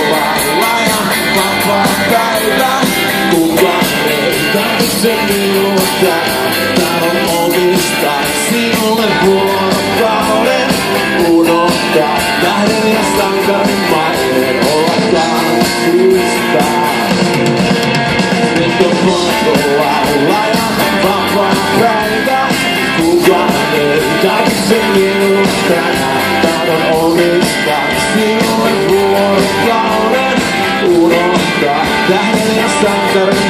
kovalla ja vapaa päivä. Kukaan ei tarvitse minua tänään. Tää on omistaa sinulle vuorokauden. Unohtaa tähden ja sankarin maiden olla tanssista. Nyt on kovalla ja vapaa päivä. Kukaan ei tarvitse minua tänään. Tahdon omistaa sinulle vuorokauden. Unohtaa tähden ja sankarin